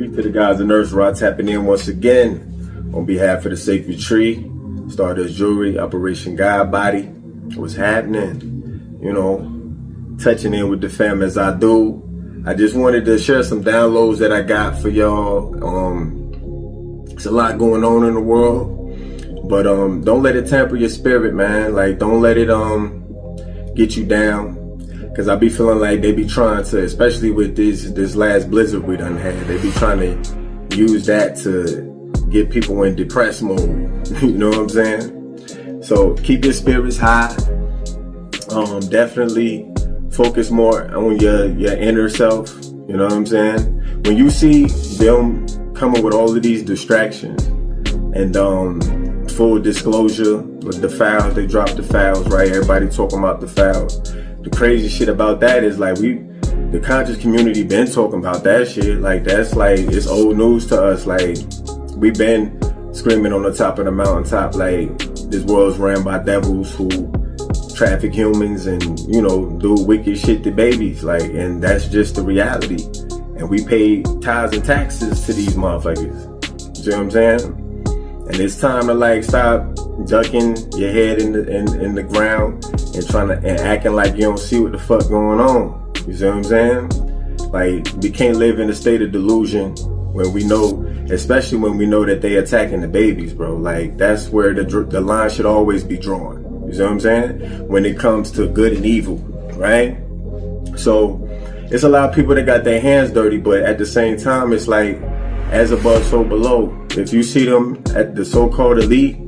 Speak to the guys in Nurse Rod, tapping in once again on behalf of the Sacred Tree, Stardust Jewelry, Operation God Body. What's happening? You know, touching in with the fam as I do. I just wanted to share some downloads that I got for y'all. It's a lot going on in the world, but don't let it tamper your spirit, man. Like, don't let it get you down. Cause I be feeling like they be trying to, especially with this last blizzard we done had, they be trying to use that to get people in depressed mode. You know what I'm saying? So keep your spirits high. Definitely focus more on your inner self. You know what I'm saying? When you see them coming with all of these distractions and full disclosure with the fouls, they drop the fouls, right? Everybody talking about the fouls. The crazy shit about that is like the conscious community been talking about that shit. Like that's like, it's old news to us. Like we've been screaming on the top of the mountaintop, like this world's ran by devils who traffic humans and, you know, do wicked shit to babies. Like, and that's just the reality. And we pay tithes and taxes to these motherfuckers. You see what I'm saying? And it's time to like stop ducking your head in the ground and and acting like you don't see what the fuck going on. You see what I'm saying? Like, we can't live in a state of delusion when we know, especially when we know that they attacking the babies, bro. Like, that's where the line should always be drawn. You see what I'm saying? When it comes to good and evil, right? So it's a lot of people that got their hands dirty, but at the same time, it's like, as above, so below. If you see them at the so-called elite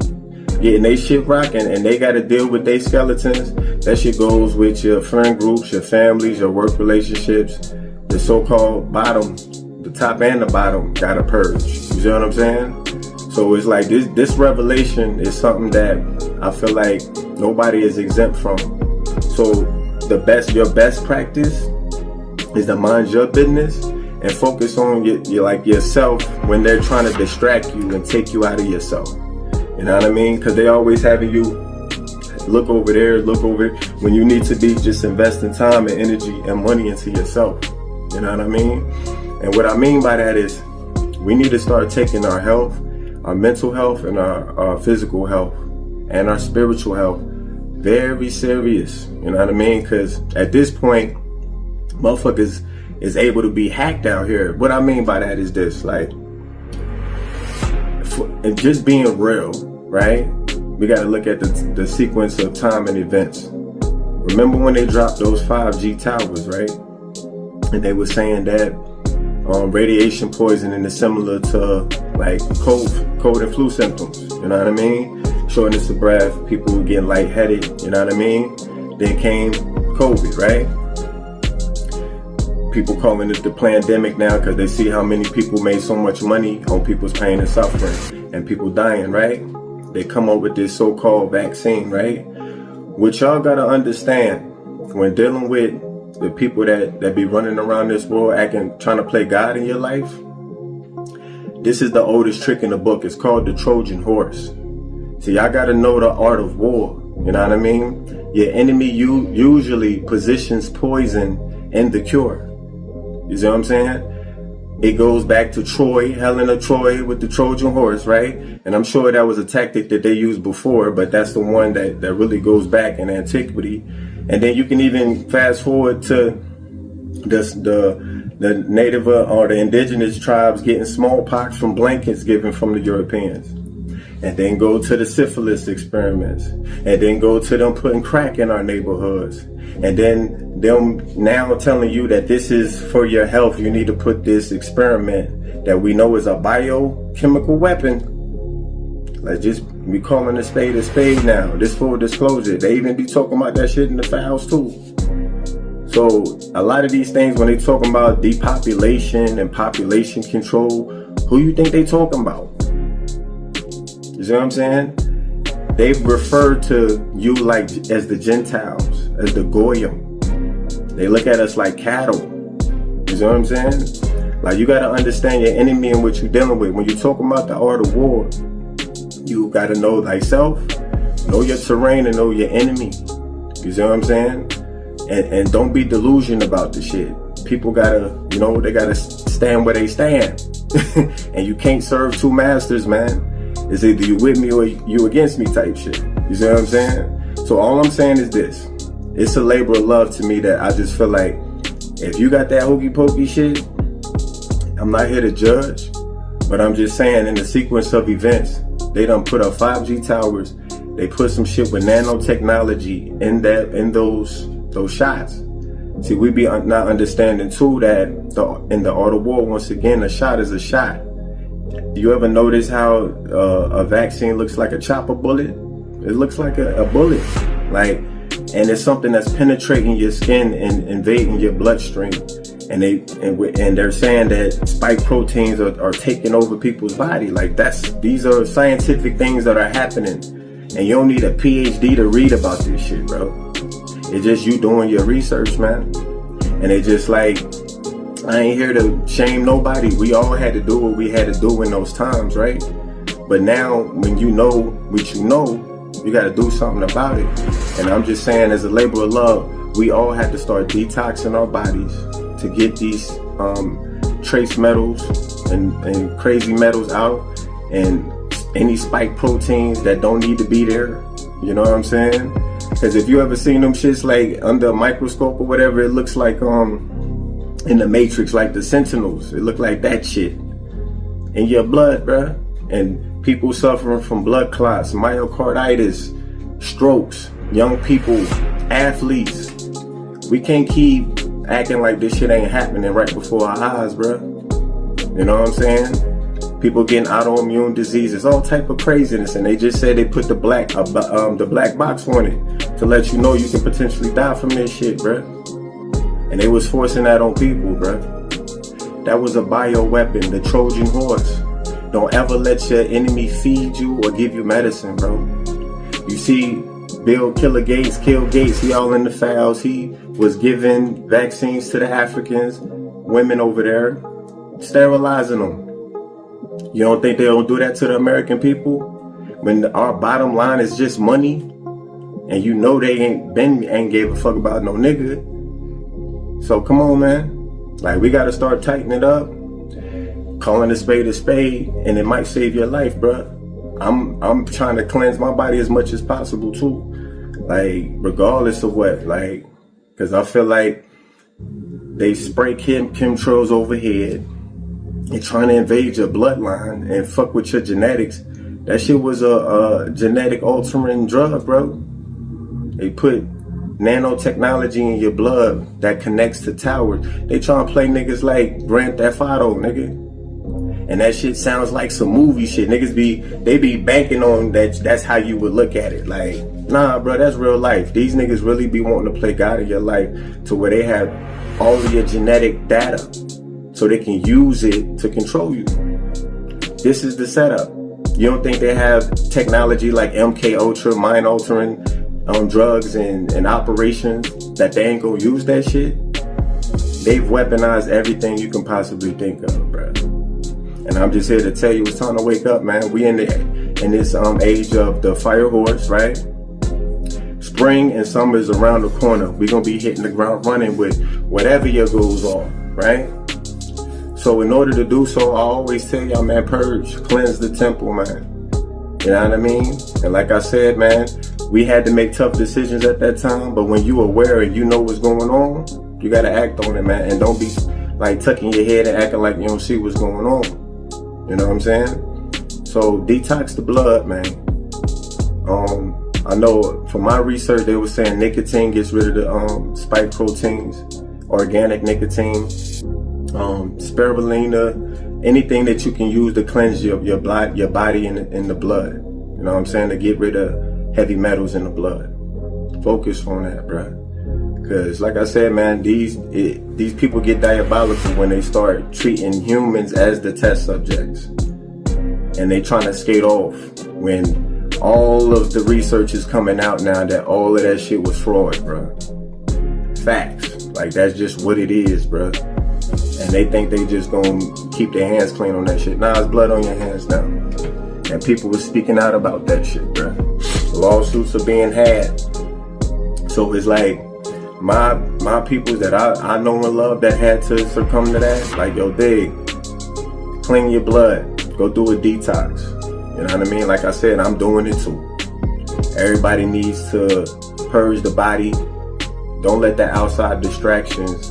getting they shit rocking and they got to deal with their skeletons, that shit goes with your friend groups, your families, your work relationships. The so-called bottom, the top and the bottom, gotta purge. You see what I'm saying? So it's like this revelation is something that I feel like nobody is exempt from. So your best practice is to mind your business and focus on yourself when they're trying to distract you and take you out of yourself. You know what I mean? Because they always having you look over there, look over when you need to be just investing time and energy and money into yourself. You know what I mean? And what I mean by that is we need to start taking our health, our mental health, and our physical health and our spiritual health very serious. You know what I mean? Because at this point, motherfuckers is able to be hacked out here. What I mean by that is this, like, and just being real, right? We got to look at the sequence of time and events. Remember when they dropped those 5G towers, right? And they were saying that radiation poisoning is similar to like cold and flu symptoms. You know what I mean? Shortness of breath, people getting lightheaded. You know what I mean? Then came COVID, right? People calling it the pandemic now because they see how many people made so much money on people's pain and suffering and people dying, right? They come up with this so-called vaccine, right? What y'all gotta understand when dealing with the people that be running around this world trying to play God in your life, this is the oldest trick in the book. It's called the Trojan horse. So y'all gotta know the art of war. You know what I mean? Your enemy usually positions poison in the cure. You see what I'm saying? It goes back to Troy, Helen of Troy with the Trojan horse, right? And I'm sure that was a tactic that they used before, but that's the one that really goes back in antiquity. And then you can even fast forward to the native or the indigenous tribes getting smallpox from blankets given from the Europeans. And then go to the syphilis experiments. And then go to them putting crack in our neighborhoods. And then them now telling you that this is for your health. You need to put this experiment that we know is a biochemical weapon. Let's just be calling a spade now. This full disclosure. They even be talking about that shit in the files too. So a lot of these things, when they talking about depopulation and population control, who you think they talking about? You see what I'm saying? They refer to you like as the Gentiles, as the Goyim. They look at us like cattle. You see what I'm saying? Like, you got to understand your enemy and what you're dealing with. When you're talking about the art of war, you got to know thyself, know your terrain, and know your enemy. You see what I'm saying? And don't be delusional about the shit. People gotta, they gotta stand where they stand. And you can't serve two masters, man. It's either you with me or you against me type shit. You see what I'm saying? So all I'm saying is this. It's a labor of love to me that I just feel like if you got that hokey pokey shit, I'm not here to judge, but I'm just saying in the sequence of events, they done put up 5G towers. They put some shit with nanotechnology in those shots. See, we be not understanding too that in the art of war, once again, a shot is a shot. You ever notice how a vaccine looks like a chopper bullet? It looks like a bullet, and it's something that's penetrating your skin and invading your bloodstream. And they're saying that spike proteins are taking over people's body. These are scientific things that are happening, and you don't need a PhD to read about this shit, bro. It's just you doing your research, man. And it's just I ain't here to shame nobody. We all had to do what we had to do in those times, right? But now, when you know what you got to do something about it. And I'm just saying, as a labor of love, we all have to start detoxing our bodies to get these trace metals and crazy metals out, and any spike proteins that don't need to be there. You know what I'm saying? Because if you ever seen them shits under a microscope or whatever, it looks like in the Matrix, like the Sentinels. It look like that shit in your blood, bruh. And people suffering from blood clots, myocarditis, strokes, young people, athletes. We can't keep acting like this shit ain't happening right before our eyes, bruh. You know what I'm saying? People getting autoimmune diseases, all type of craziness, and they just said they put the black box on it to let you know you can potentially die from this shit, bruh. And they was forcing that on people, bruh. That was a bioweapon, the Trojan horse. Don't ever let your enemy feed you or give you medicine, bro. You see, Bill Killer Gates, Kill Gates, he all in the files. He was giving vaccines to the Africans, women over there, sterilizing them. You don't think they don't do that to the American people? When our bottom line is just money, and you know they ain't gave a fuck about no nigga. So come on, man. We gotta start tightening it up, calling a spade, and it might save your life, bruh. I'm trying to cleanse my body as much as possible too. Regardless of what, cause I feel like they spray chemtrails overhead. They're trying to invade your bloodline and fuck with your genetics. That shit was a genetic altering drug, bro. They put nanotechnology in your blood that connects to towers. They trying to play niggas like Grand Theft Auto, nigga. And that shit sounds like some movie shit. Niggas be banking on that. That's how you would look at it. Nah, bro, that's real life. These niggas really be wanting to play God in your life to where they have all of your genetic data, so they can use it to control you. This is the setup. You don't think they have technology like MK Ultra, mind altering drugs and operations that they ain't gonna use that shit? They've weaponized everything you can possibly think of, bro. And I'm just here to tell you, it's time to wake up, man. We in this age of the fire horse, right? Spring and summer is around the corner. We're gonna be hitting the ground running with whatever your goals are, right? So in order to do so, I always tell y'all, man, purge, cleanse the temple, man. You know what I mean? And like I said, man, we had to make tough decisions at that time, but when you aware and you know what's going on, you gotta act on it, man. And don't be tucking your head and acting like you don't see what's going on. You know what I'm saying? So detox the blood, man. I know from my research, they were saying nicotine gets rid of the spike proteins, organic nicotine, spirulina, anything that you can use to cleanse your body and the blood. You know what I'm saying? To get rid of heavy metals in the blood. Focus on that, bruh. Because like I said, man, these people get diabolical when they start treating humans as the test subjects. And they trying to skate off when all of the research is coming out now that all of that shit was fraud, bruh. Facts. That's just what it is, bruh. And they think they just gonna keep their hands clean on that shit. Nah, it's blood on your hands now. And people were speaking out about that shit, bruh. Lawsuits are being had. So it's my my people that I know and love that had to succumb to that, like, yo, dig, clean your blood, go do a detox. You know what I mean? Like I said, I'm doing it too. Everybody needs to purge the body. Don't let the outside distractions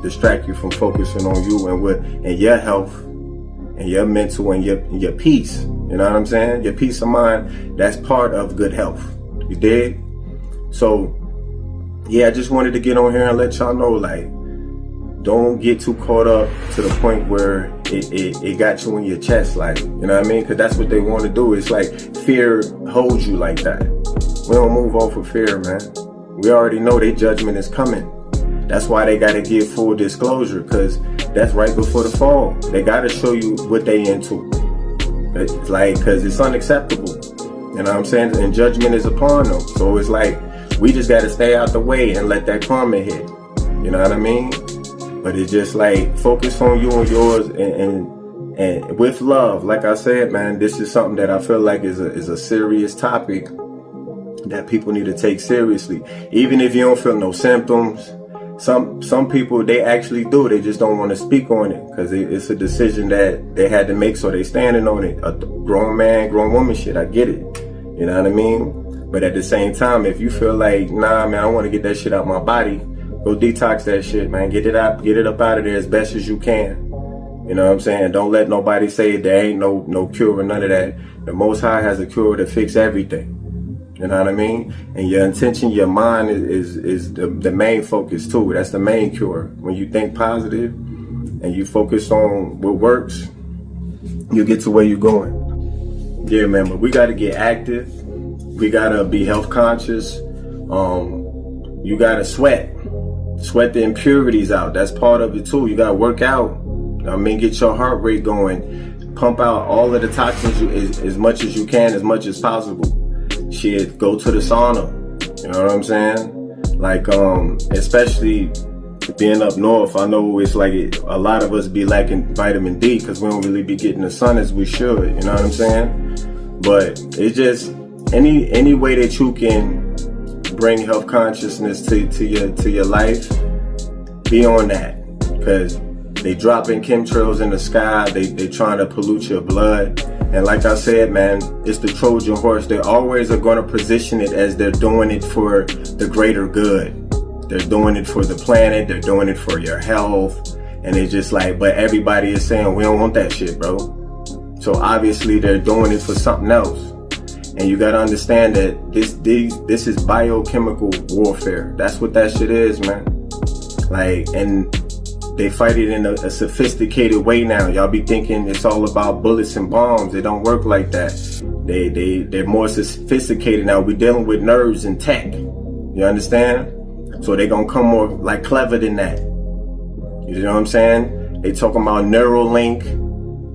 distract you from focusing on you and your health and your mental and your peace. You know what I'm saying? Your peace of mind, that's part of good health. You dig? So, yeah, I just wanted to get on here and let y'all know, like, don't get too caught up to the point where it got you in your chest, like, you know what I mean? Because that's what they want to do. It's like fear holds you like that. We don't move off of fear, man. We already know their judgment is coming. That's why they got to give full disclosure, because that's right before the fall. They got to show you what they into. It's like, because it's unacceptable. You know what I'm saying? And judgment is upon them. So it's like, we just got to stay out the way and let that karma hit. You know what I mean? But it's just like, focus on you and yours and with love. Like I said, man, this is something that I feel like is a serious topic that people need to take seriously. Even if you don't feel no symptoms, some people, they actually do. They just don't want to speak on it because it's a decision that they had to make, so they standing on it. A grown man, grown woman shit, I get it. You know what I mean? But at the same time, if you feel like, nah, man, I want to get that shit out my body, go detox that shit, man. Get it up out of there as best as you can. You know what I'm saying? Don't let nobody say there ain't no cure or none of that. The Most High has a cure to fix everything. You know what I mean? And your intention, your mind is the main focus too. That's the main cure. When you think positive and you focus on what works, you get to where you're going. Yeah, man, but we got to get active. We got to be health conscious. You got to sweat the impurities out. That's part of it too. You got to work out. I mean, get your heart rate going. Pump out all of the toxins as much as you can, as much as possible. Shit, go to the sauna. You know what I'm saying? Like, especially being up north, I know it's like a lot of us be lacking vitamin D because we don't really be getting the sun as we should. You know what I'm saying? But it's just any way that you can bring health consciousness to your life, be on that, because they dropping chemtrails in the sky. They trying to pollute your blood. And like I said, man, it's the Trojan horse. They always are going to position it as they're doing it for the greater good. They're doing it for the planet. They're doing it for your health. And it's just like, but everybody is saying, we don't want that shit, bro. So obviously they're doing it for something else. And you got to understand that this is biochemical warfare. That's what that shit is, man. Like, and they fight it in a sophisticated way now. Y'all be thinking it's all about bullets and bombs. It don't work like that. They're more sophisticated now. We're dealing with nerves and tech. You understand? So they're gonna come more like clever than that. You know what I'm saying? They talking about Neuralink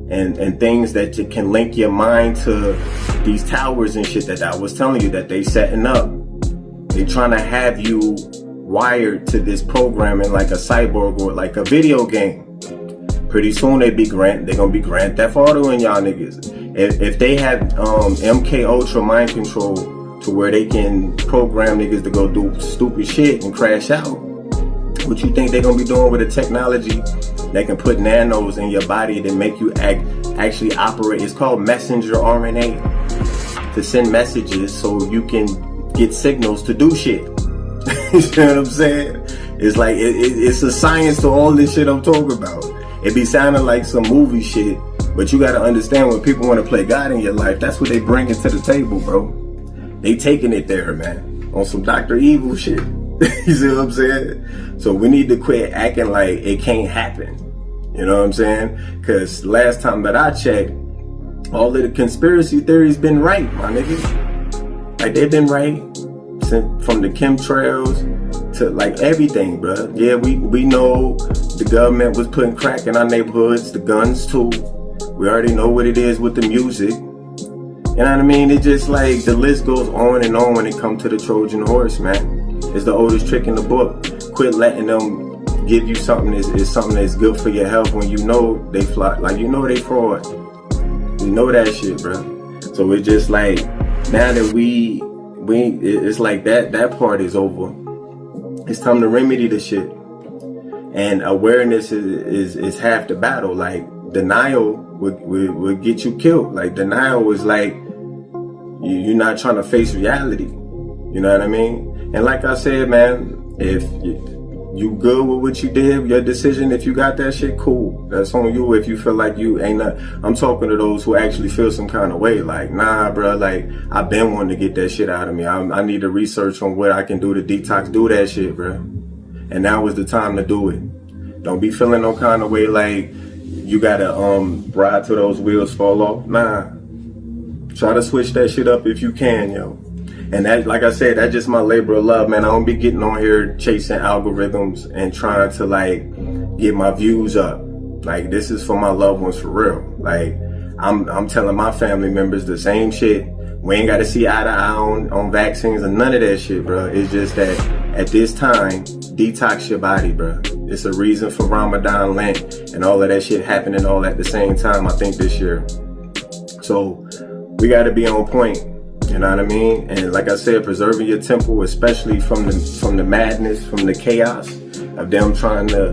and things that can link your mind to these towers and shit that I was telling you that they setting up. They trying to have you wired to this programming like a cyborg or like a video game. Pretty soon they're gonna be Grand Theft Auto in y'all niggas. If they have MK Ultra mind control to where they can program niggas to go do stupid shit and crash out, what you think they're gonna be doing with a technology that can put nanos in your body that make you actually operate? It's called messenger RNA, to send messages so you can get signals to do shit. You know what I'm saying? It's like, it's a science to all this shit I'm talking about. It be sounding like some movie shit, but you gotta understand, when people want to play God in your life, that's what they bringing to the table, bro. They taking it there, man, on some Dr. Evil shit. You see what I'm saying? So we need to quit acting like it can't happen. You know what I'm saying? Because last time that I checked, all of the conspiracy theories been right, my niggas. Like, they've been right. From the chemtrails to like everything, bro. Yeah, we know the government was putting crack in our neighborhoods, the guns too. We already know what it is with the music. You know what I mean? It's just like the list goes on and on when it comes to the Trojan horse, man. It's the oldest trick in the book. Quit letting them give you something is something that's good for your health when you know they fly, like you know they fraud. You know that shit, bro. So it's just like, now that it's like that part is over. It's time to remedy the shit. And awareness is half the battle. Like, denial would get you killed. Like, denial is like you're not trying to face reality. You know what I mean? And like I said, man, if you good with what you did, your decision, if you got that shit, cool. That's on you. If you feel like you ain't not, I'm talking to those who actually feel some kind of way. Like, nah, bro, like, I've been wanting to get that shit out of me. I need to research on what I can do to detox. Do that shit, bro. And now is the time to do it. Don't be feeling no kind of way like you gotta ride till those wheels fall off. Nah. Try to switch that shit up if you can, yo. And that, like I said, that's just my labor of love, man. I don't be getting on here chasing algorithms and trying to, like, get my views up. Like, this is for my loved ones for real. Like, I'm telling my family members the same shit. We ain't got to see eye to eye on vaccines and none of that shit, bro. It's just that at this time, detox your body, bro. It's a reason for Ramadan, Lent, and all of that shit happening all at the same time, I think, this year. So we got to be on point. You know what I mean? And like I said, preserving your temple, especially from the madness, from the chaos of them trying to,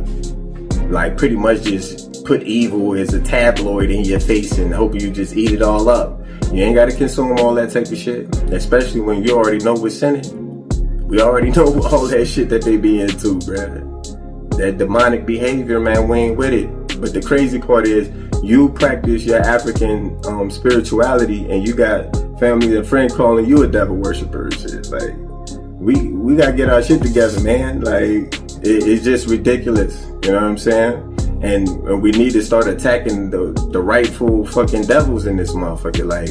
like, pretty much just put evil as a tabloid in your face and hope you just eat it all up. You ain't got to consume all that type of shit, especially when you already know what's in it. We already know all that shit that they be into, bruh. That demonic behavior, man, we ain't with it. But the crazy part is, you practice your African spirituality and you got family and friends calling you a devil worshiper and shit. Like, we gotta get our shit together, man. Like, it's just ridiculous. You know what I'm saying? And we need to start attacking the rightful fucking devils in this motherfucker. Like,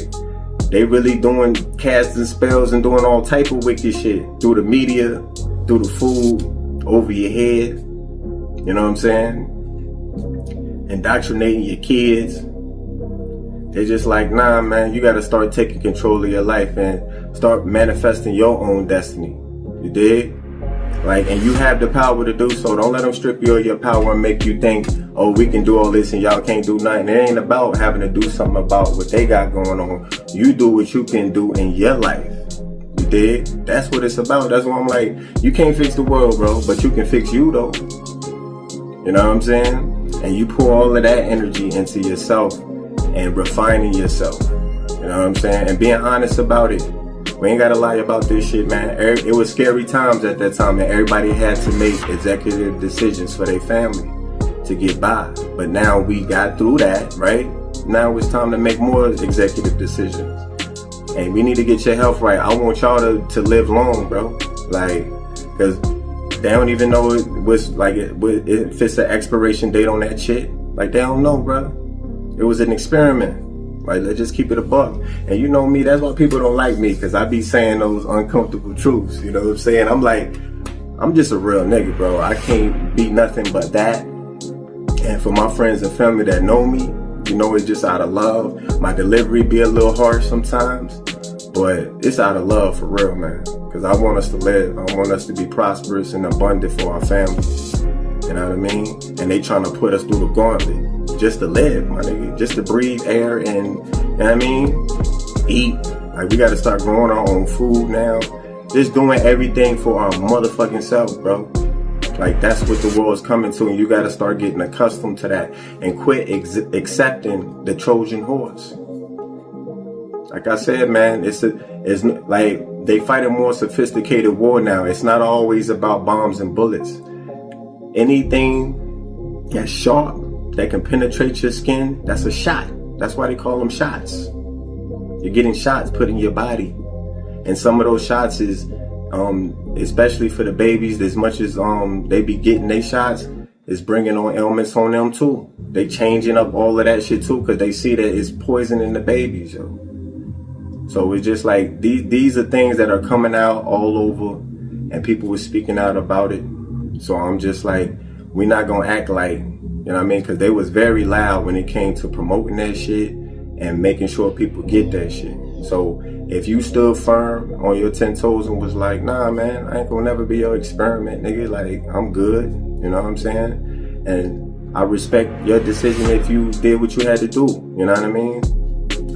they really doing casting spells and doing all type of wicked shit through the media, through the food, over your head. You know what I'm saying? Indoctrinating your kids. They're just like, nah, man, you gotta start taking control of your life and start manifesting your own destiny. You dig? Like, and you have the power to do so. Don't let them strip you of your power and make you think, oh, we can do all this and y'all can't do nothing. It ain't about having to do something about what they got going on. You do what you can do in your life. You dig? That's what it's about. That's why I'm like, you can't fix the world, bro, but you can fix you, though. You know what I'm saying? And you pour all of that energy into yourself and refining yourself. You know what I'm saying? And being honest about it. We ain't gotta lie about this shit, man. It was scary times at that time, and everybody had to make executive decisions for their family to get by. But now we got through that, right? Now it's time to make more executive decisions. And we need to get your health right. I want y'all to live long, bro. Like, cause they don't even know what's like, if it's an expiration date on that shit. Like, they don't know, bro. It was an experiment. Like, let's just keep it a buck. And you know me, that's why people don't like me, because I be saying those uncomfortable truths. You know what I'm saying? I'm like, I'm just a real nigga, bro. I can't be nothing but that. And for my friends and family that know me, you know, it's just out of love. My delivery be a little harsh sometimes, but it's out of love for real, man. Because I want us to live. I want us to be prosperous and abundant for our families. You know what I mean? And they trying to put us through the gauntlet just to live, my nigga. Just to breathe air and, you know what I mean? Eat. Like, we got to start growing our own food now. Just doing everything for our motherfucking self, bro. Like, that's what the world's coming to, and you got to start getting accustomed to that and quit accepting the Trojan horse. Like I said, man, it's like they fight a more sophisticated war now. It's not always about bombs and bullets. Anything that's sharp, that can penetrate your skin, that's a shot. That's why they call them shots. You're getting shots put in your body. And some of those shots is, especially for the babies, as much as they be getting their shots, is bringing on ailments on them too. They changing up all of that shit too, because they see that it's poisoning the babies, yo. So it's just like, these are things that are coming out all over, and people were speaking out about it. So I'm just like, we're not gonna act like, you know what I mean? Because they was very loud when it came to promoting that shit and making sure people get that shit. So if you stood firm on your 10 toes and was like, nah, man, I ain't gonna never be your experiment, nigga. Like, I'm good. You know what I'm saying? And I respect your decision if you did what you had to do. You know what I mean?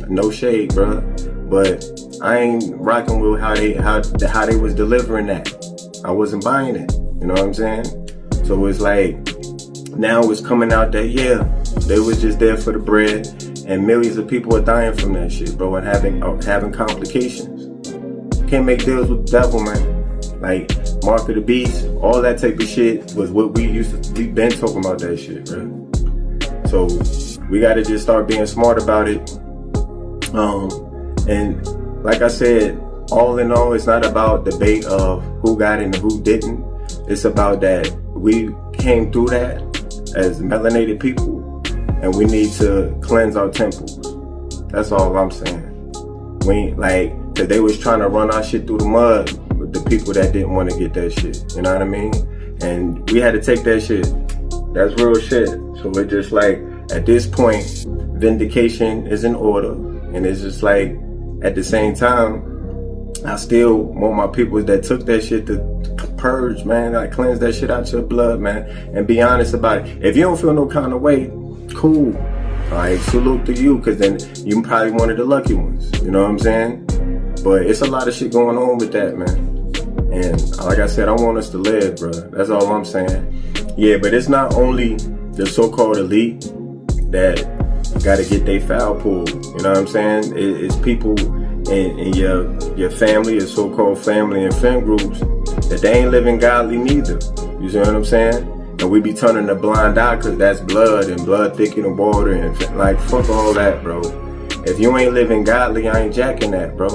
No shade, bro. But I ain't rocking with how they was delivering that. I wasn't buying it. You You know what I'm saying? So it's like, now it's coming out that, yeah, they was just there for the bread, and millions of people are dying from that shit, bro, and having complications. Can't make deals with the devil, man. Like, Mark of the Beast, all that type of shit was what we've been talking about that shit, bro. So we gotta just start being smart about it. And like I said, all in all, it's not about debate of who got it and who didn't. It's about that we came through that as melanated people, and we need to cleanse our temples. That's all I'm saying. We ain't like, cause they was trying to run our shit through the mud with the people that didn't want to get that shit. You know what I mean? And we had to take that shit. That's real shit. So we're just like, at this point, vindication is in order. And it's just like, at the same time, I still want my people that took that shit to purge, man. Like, cleanse that shit out your blood, man. And be honest about it. If you don't feel no kind of way, cool. Alright, salute to you, because then you probably one of the lucky ones. You know what I'm saying? But it's a lot of shit going on with that, man. And like I said, I want us to live, bro. That's all I'm saying. Yeah, but it's not only the so-called elite that got to get their foul pulled. You know what I'm saying? It's people in your family, your so-called family and friend groups, that they ain't living godly neither. You see what I'm saying? And we be turning a blind eye because that's blood, and blood thicker than water, and like, fuck all that, bro. If you ain't living godly, I ain't jacking that, bro.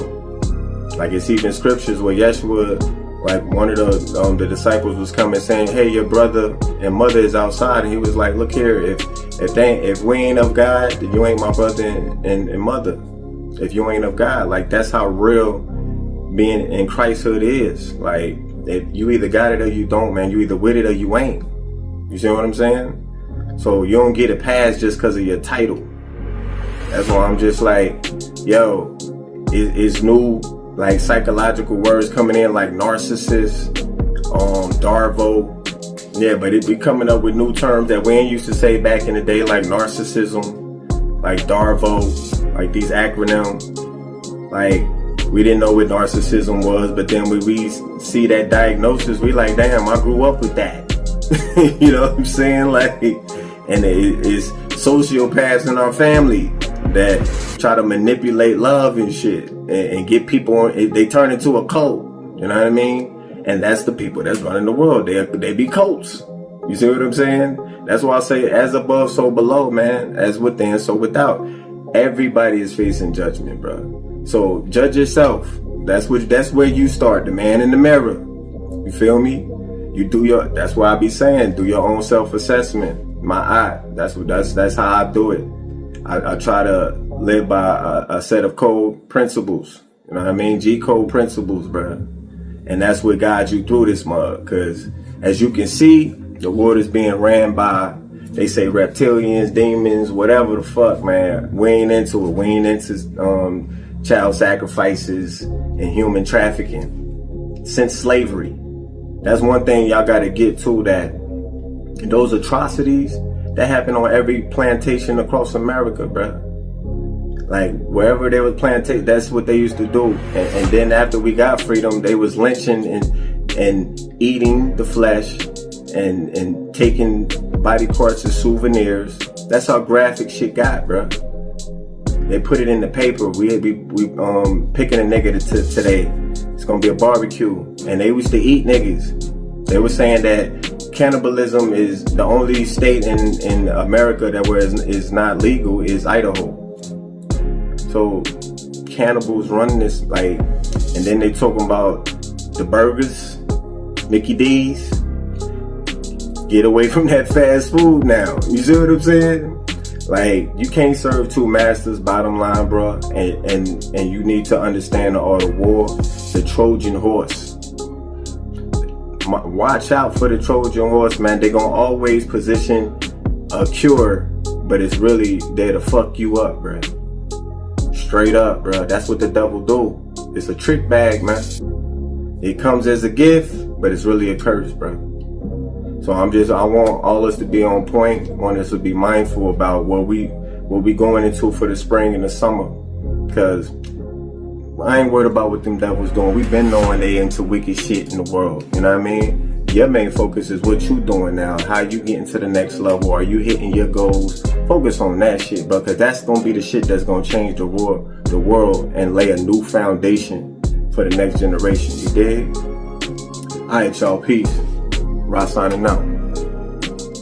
Like, it's even scriptures where Yeshua, like, one of the disciples was coming saying, hey, your brother and mother is outside, and he was like, look here, if we ain't of God, then you ain't my brother and mother. If you ain't of God, like, that's how real being in Christhood is. Like, if you either got it or you don't, man. You either with it or you ain't. You see what I'm saying? So you don't get a pass just because of your title. That's why I'm just like, yo, it's new, like, psychological words coming in, like narcissist, Darvo. Yeah, but it be coming up with new terms that we ain't used to say back in the day, like narcissism, like Darvo, like these acronyms. Like, we didn't know what narcissism was, but then when we see that diagnosis, we like, damn, I grew up with that. You know what I'm saying? Like, and it's sociopaths in our family that try to manipulate love and shit, and get people on. They turn into a cult. You know what I mean? And that's the people that's running the world. They be cults. You see what I'm saying? That's why I say, as above, so below, man. As within, so without. Everybody is facing judgment, bro. So judge yourself. That's where you start. The man in the mirror. You feel me? You do that's why I be saying, do your own self-assessment. That's how I do it. I try to live by a set of code principles. You know what I mean? G-code principles, bro. And that's what guides you through this mug. Because as you can see, the world is being ran by, they say, reptilians, demons, whatever the fuck, man. We ain't into it. We ain't into child sacrifices and human trafficking since slavery. That's one thing y'all got to get to, that those atrocities that happen on every plantation across America, bro. Like, wherever there was plantation, that's what they used to do. And then after we got freedom, they was lynching and eating the flesh and taking body parts as souvenirs. That's how graphic shit got, bro. They put it in the paper. We picking a nigga today. It's gonna be a barbecue, and they used to eat niggas. They were saying that cannibalism is the only state in America that where is not legal is Idaho. So cannibals run this, like, and then they talking about the burgers, Mickey D's. Get away from that fast food now. You see what I'm saying? Like, you can't serve two masters, bottom line, bro. And you need to understand the art of war. The Trojan horse. Watch out for the Trojan horse, man. They're gonna always position a cure, but it's really there to fuck you up, bro. Straight up, bro. That's what the devil do. It's a trick bag, man. It comes as a gift, but it's really a curse, bro. So I want all us to be on point. I want us to be mindful about what we going into for the spring and the summer. Because I ain't worried about what them devils doing. We've been knowing they into wicked shit in the world. You know what I mean? Your main focus is what you doing now. How you getting to the next level? Are you hitting your goals? Focus on that shit, bro, because that's gonna be the shit that's gonna change the world and lay a new foundation for the next generation. You dig? Alright, y'all. Peace. Ross signing out.